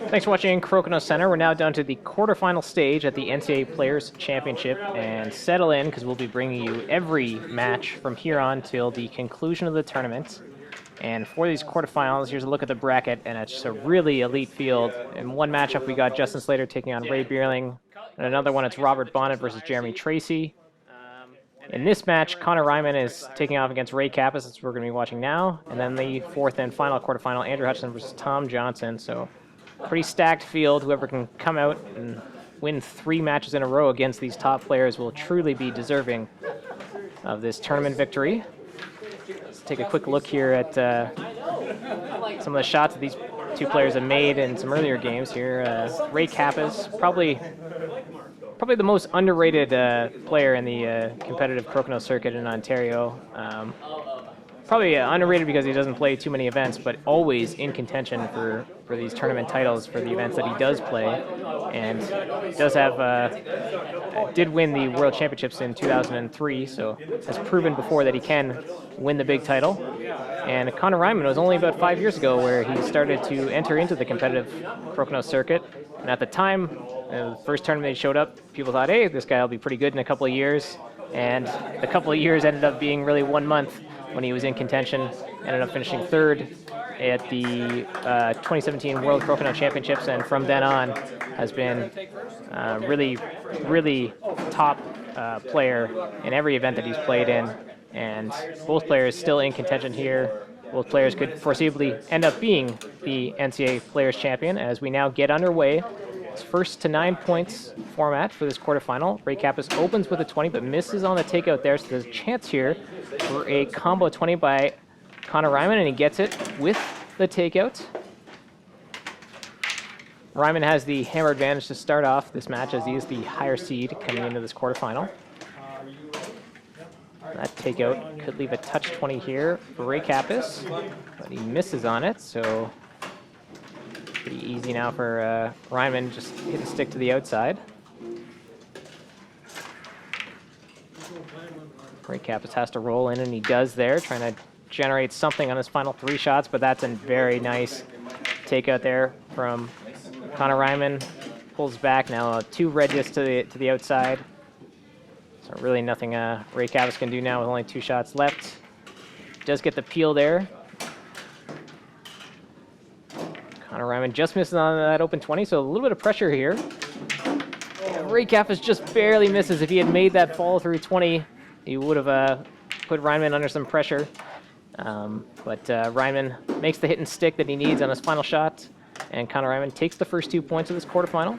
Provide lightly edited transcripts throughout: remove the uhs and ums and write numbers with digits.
Thanks for watching Crokinole Center. We're now down to the quarterfinal stage at the NCA Players Championship, and settle in because we'll be bringing you every match from here on till the conclusion of the tournament. And for these quarterfinals, here's a look at the bracket, and it's a really elite field. In one matchup, we got Justin Slater taking on Ray Bierling. In another one, it's Robert Bonnet versus Jeremy Tracy. In this match, Connor Ryman is taking off against Ray Kappes. That's what we're going to be watching now. And then the fourth and final quarterfinal, Andrew Hutchinson versus Tom Johnson. So pretty stacked field. Whoever can come out and win 3 matches in a row against these top players will truly be deserving of this tournament victory. Let's take a quick look here at some of the shots that these two players have made in some earlier games here. Ray Kappes, probably the most underrated player in the competitive Crokinole circuit in Ontario. Probably underrated because he doesn't play too many events, but always in contention for these tournament titles for the events that he does play. And does have did win the World Championships in 2003, so has proven before that he can win the big title. And Connor Ryman was only about 5 years ago where he started to enter into the competitive Crokinole circuit. And at the time, the first tournament he showed up, people thought, hey, this guy will be pretty good in a couple of years. And a couple of years ended up being really 1 month when he was in contention. Ended up finishing 3rd at the 2017 World Crokinole Championships, and from then on has been really top player in every event that he's played in. And both players still in contention here. Both players could foreseeably end up being the NCA Players Champion as we now get underway. It's first to 9 points format for this quarterfinal. Ray Kappes opens with a 20 but misses on the takeout there, so there's a chance here for a combo 20 by Connor Ryman, and he gets it with the takeout. Ryman has the hammer advantage to start off this match as he is the higher seed coming into this quarterfinal. That takeout could leave a touch 20 here for Ray Kappes, but he misses on it, so pretty easy now for Ryman, just hit the stick to the outside. Ray Kappes has to roll in, and he does there, trying to generate something on his final 3 shots, but that's a very nice takeout there from Connor Ryman. Pulls back now, 2 red discs to the outside. So really nothing Ray Kappes can do now with only 2 shots left. Does get the peel there. Connor Ryman just misses on that open 20, so a little bit of pressure here. Ray Kappes just barely misses. If he had made that fall through 20, he would have put Ryman under some pressure. But Ryman makes the hit and stick that he needs on his final shot, and Connor Ryman takes the first 2 points of this quarterfinal.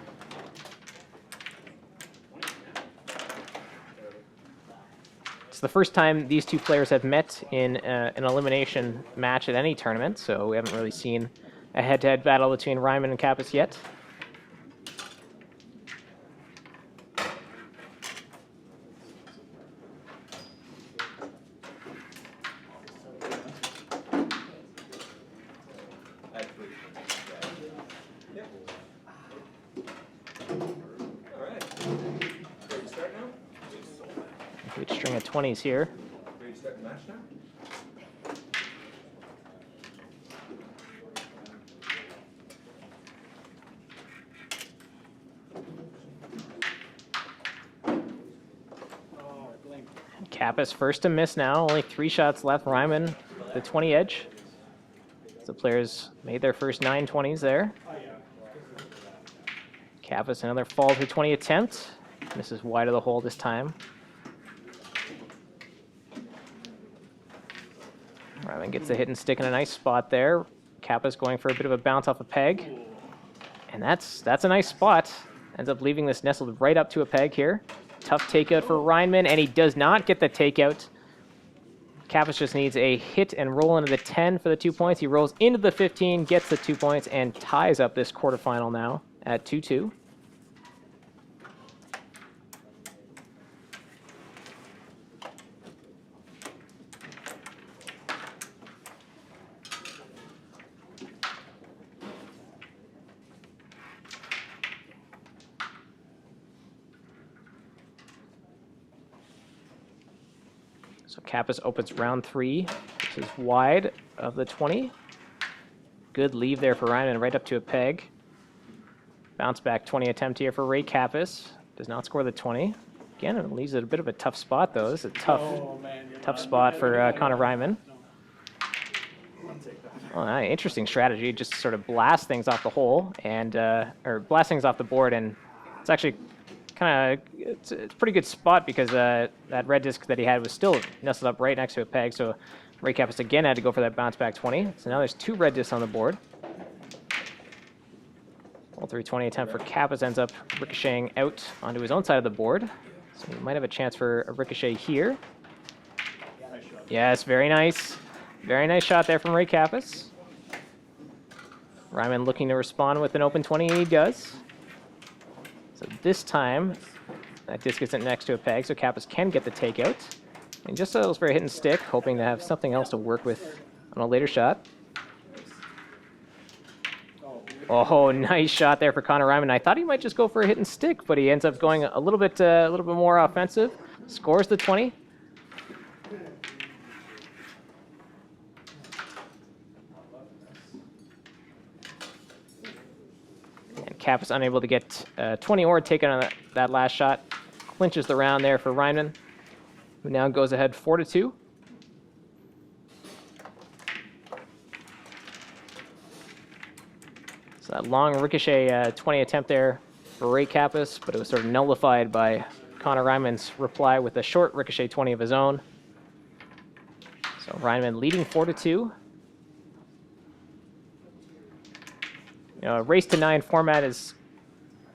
It's the first time these two players have met in an elimination match at any tournament, so we haven't really seen a head-to-head battle between Ryman and Kappes yet. Good string of 20s here. Ready to start the match now? Kappes first to miss now, only 3 shots left. Ryman, the 20 edge. The players made their first 9 20s there. Kappes, another fall through 20 attempt. Misses wide of the hole this time. Ryman gets the hit and stick in a nice spot there. Kappes going for a bit of a bounce off a peg. And that's a nice spot. Ends up leaving this nestled right up to a peg here. Tough takeout for Reinman, and he does not get the takeout. Kappes just needs a hit and roll into the 10 for the 2 points. He rolls into the 15, gets the 2 points, and ties up this quarterfinal now at 2-2. So Kappes opens round 3. This is wide of the 20. Good leave there for Ryman, right up to a peg. Bounce back 20 attempt here for Ray Kappes. Does not score the 20. Again, it leaves it a bit of a tough spot, though. This is a tough spot for Connor Ryman. Oh, interesting strategy. Just sort of blast things off the hole and or blast things off the board, and it's actually kind of it's a pretty good spot because that red disc that he had was still nestled up right next to a peg. So Ray Kappes again had to go for that bounce back 20. So now there's 2 red discs on the board. All 320 attempt for Kappes ends up ricocheting out onto his own side of the board. So he might have a chance for a ricochet here. Yes, very nice. Very nice shot there from Ray Kappes. Ryman looking to respond with an open 20, and he does. So this time, that disc isn't next to a peg, so Kappes can get the takeout. And just settles for a hit and stick, hoping to have something else to work with on a later shot. Oh, nice shot there for Connor Ryman. I thought he might just go for a hit and stick, but he ends up going a little bit more offensive. Scores the 20. And Kappes unable to get 20 or taken on that last shot. Clinches the round there for Ryman, who now goes ahead 4-2. So that long ricochet 20 attempt there for Ray Kappes, but it was sort of nullified by Connor Ryman's reply with a short ricochet 20 of his own. So Ryman leading 4-2. You know, a race to 9 format is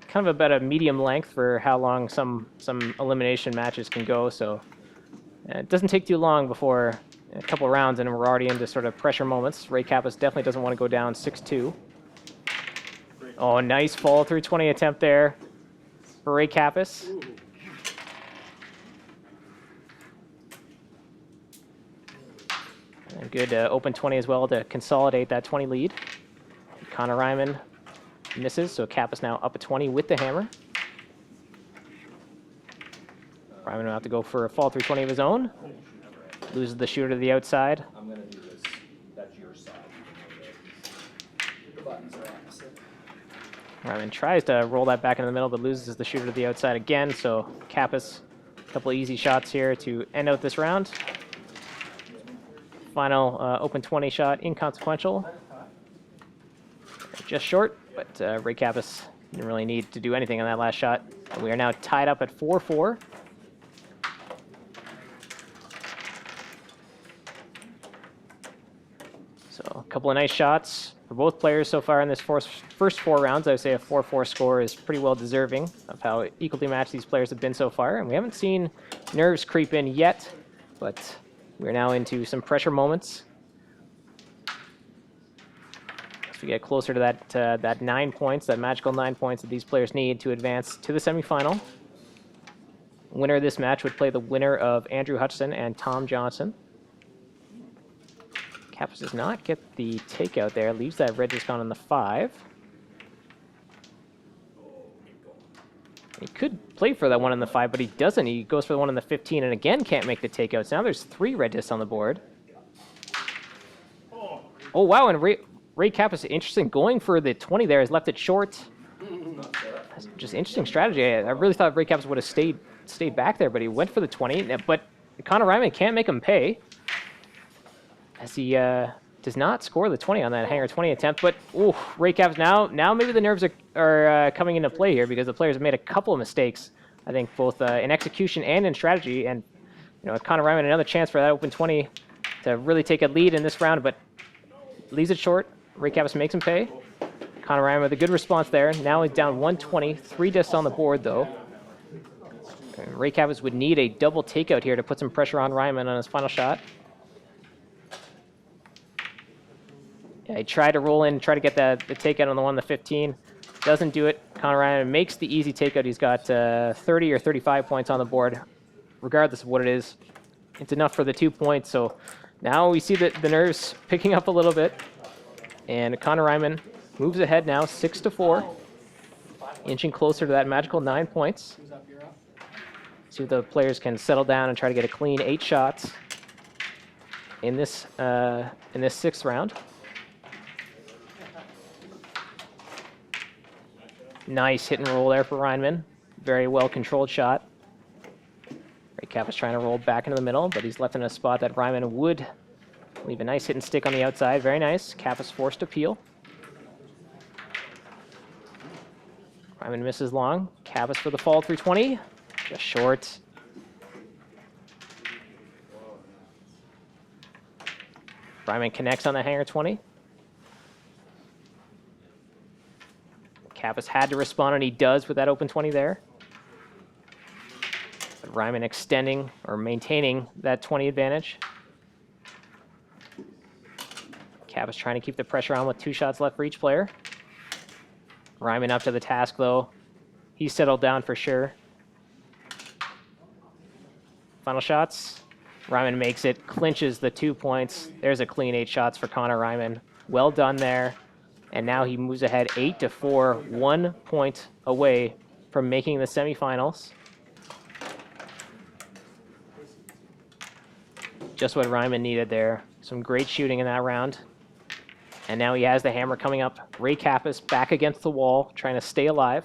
kind of about a medium length for how long some elimination matches can go. So it doesn't take too long before a couple rounds and we're already into sort of pressure moments. Ray Kappes definitely doesn't want to go down 6-2. Oh, nice follow through 20 attempt there for Ray Kappes. And good open 20 as well to consolidate that 20 lead. Connor Ryman misses, so Kappes now up a 20 with the hammer. Ryman will have to go for a fall through 20 of his own. Loses the shooter to the outside. I'm going to do this. That's your side. The buttons are opposite. Ryman tries to roll that back in the middle, but loses the shooter to the outside again. So Kappes, a couple easy shots here to end out this round. Final open 20 shot, inconsequential. Just short, but Ray Kappes didn't really need to do anything on that last shot. And we are now tied up at 4-4. So a couple of nice shots for both players so far in this first 4 rounds. I would say a 4-4 score is pretty well deserving of how equally matched these players have been so far. And we haven't seen nerves creep in yet, but we're now into some pressure moments. As we get closer to that 9 points, that magical 9 points that these players need to advance to the semifinal. Winner of this match would play the winner of Andrew Hutchison and Tom Johnson. Kappes does not get the takeout there, leaves that red disc on the 5. He could play for that one on the 5, but he doesn't. He goes for the one on the 15 and again can't make the takeouts. Now there's 3 red discs on the board. Oh, wow, and Ray Kappes, interesting, going for the 20 there, has left it short. That's just interesting strategy. I really thought Ray Kappes would have stayed back there, but he went for the 20. But Connor Ryman can't make him pay, as he does not score the 20 on that hanger 20 attempt. But ooh, Ray Kappes, now maybe the nerves are coming into play here, because the players have made a couple of mistakes, I think, both in execution and in strategy. And Connor Ryman, another chance for that open 20 to really take a lead in this round, but leaves it short. Ray Kappes makes him pay. Connor Ryman with a good response there. Now he's down 120, 3 discs on the board though. And Ray Kappes would need a double takeout here to put some pressure on Ryman on his final shot. Yeah, he tried to roll in, try to get the takeout on the one on the 15. Doesn't do it. Connor Ryman makes the easy takeout. He's got 30 or 35 points on the board, regardless of what it is. It's enough for the 2 points. So now we see the nerves picking up a little bit. And Connor Ryman moves ahead now, 6-4, inching closer to that magical 9 points. See if the players can settle down and try to get a clean 8 shots in this 6th round. Nice hit and roll there for Reinman. Very well controlled shot. Ray Kappes trying to roll back into the middle, but he's left in a spot that Ryman would leave a nice hit and stick on the outside. Very nice. Kappes forced to peel. Ryman misses long. Kappes for the fall 320. Just short. Ryman connects on the hanger 20. Kappes had to respond, and he does with that open 20 there. But Ryman extending or maintaining that 20 advantage. Kappes trying to keep the pressure on with 2 shots left for each player. Ryman up to the task, though. He's settled down for sure. Final shots. Ryman makes it, clinches the 2 points. There's a clean 8 shots for Connor Ryman. Well done there. And now he moves ahead 8-4, 1 point away from making the semifinals. Just what Ryman needed there. Some great shooting in that round. And now he has the hammer coming up. Ray Kappes back against the wall, trying to stay alive.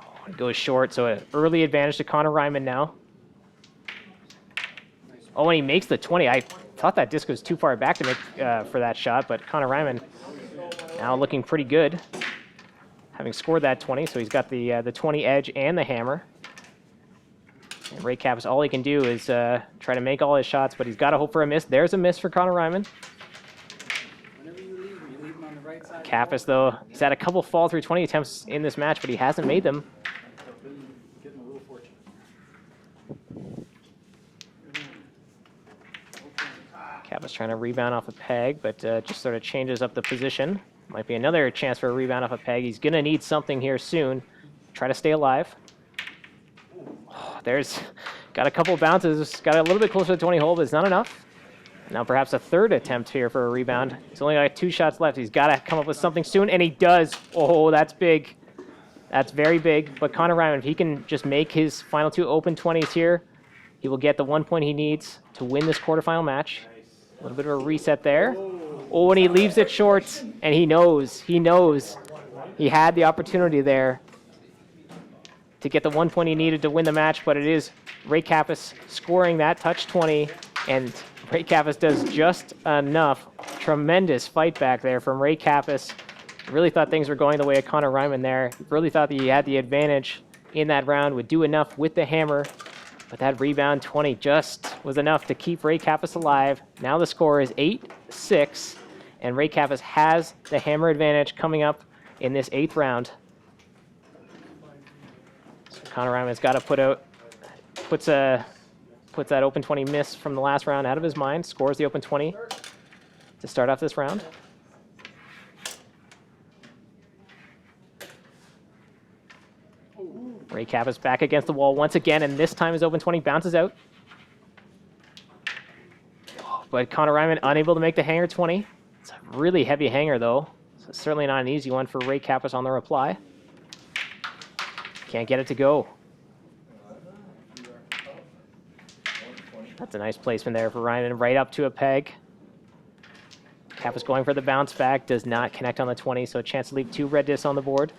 Oh, it goes short, so an early advantage to Connor Ryman now. Oh, and he makes the 20. I thought that disc was too far back to make for that shot, but Connor Ryman now looking pretty good, having scored that 20, so he's got the 20 edge and the hammer. And Ray Kappes, all he can do is try to make all his shots, but he's got to hope for a miss. There's a miss for Connor Ryman. Kappes, though, he's had a couple fall through 20 attempts in this match, but he hasn't made them. Kappes trying to rebound off a peg, but just sort of changes up the position. Might be another chance for a rebound off a peg. He's going to need something here soon. Try to stay alive. Oh, there's got a couple bounces. Got a little bit closer to the 20 hole, but it's not enough. Now perhaps a third attempt here for a rebound. He's only got 2 shots left. He's got to come up with something soon, and he does. Oh, that's big. That's very big. But Connor Ryman, if he can just make his final 2 open 20s here, he will get the 1 point he needs to win this quarterfinal match. A little bit of a reset there. Oh, and he leaves it short, and he knows he had the opportunity there to get the 1 point he needed to win the match, but it is Ray Kappes scoring that touch 20, and Ray Kappes does just enough. Tremendous fight back there from Ray Kappes. Really thought things were going the way of Connor Ryman there. Really thought that he had the advantage in that round, would do enough with the hammer. But that rebound 20 just was enough to keep Ray Kappes alive. Now the score is 8-6, and Ray Kappes has the hammer advantage coming up in this 8th round. So Connor Ryman's got to puts that open 20 miss from the last round out of his mind, scores the open 20 to start off this round. Ray Kappes back against the wall once again, and this time his open 20 bounces out. But Connor Ryman unable to make the hanger 20. It's a really heavy hanger, though. So it's certainly not an easy one for Ray Kappes on the reply. Can't get it to go. That's a nice placement there for Ryman, right up to a peg. Kappes going for the bounce back, does not connect on the 20, so a chance to leave 2 red discs on the board.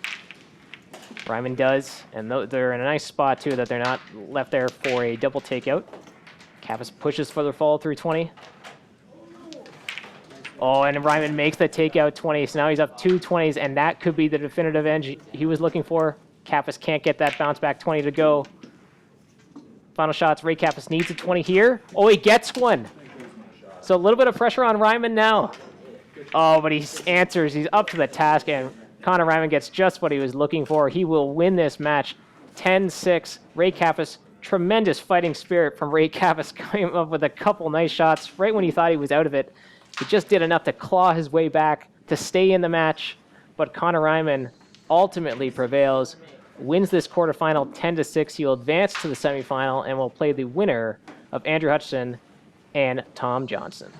Ryman does, and they're in a nice spot, too, that they're not left there for a double takeout. Kappes pushes for the follow through 20. Oh, and Ryman makes the takeout 20, so now he's up 2 20s, and that could be the definitive edge he was looking for. Kappes can't get that bounce back 20 to go. Final shots, Ray Kappes needs a 20 here. Oh, he gets one. So a little bit of pressure on Ryman now. Oh, but he answers. He's up to the task, and Connor Ryman gets just what he was looking for. He will win this match 10-6. Ray Kappes, tremendous fighting spirit from Ray Kappes, coming up with a couple nice shots right when he thought he was out of it. He just did enough to claw his way back to stay in the match, but Connor Ryman ultimately prevails, wins this quarterfinal 10-6. He'll advance to the semifinal and will play the winner of Andrew Hutchison and Tom Johnson.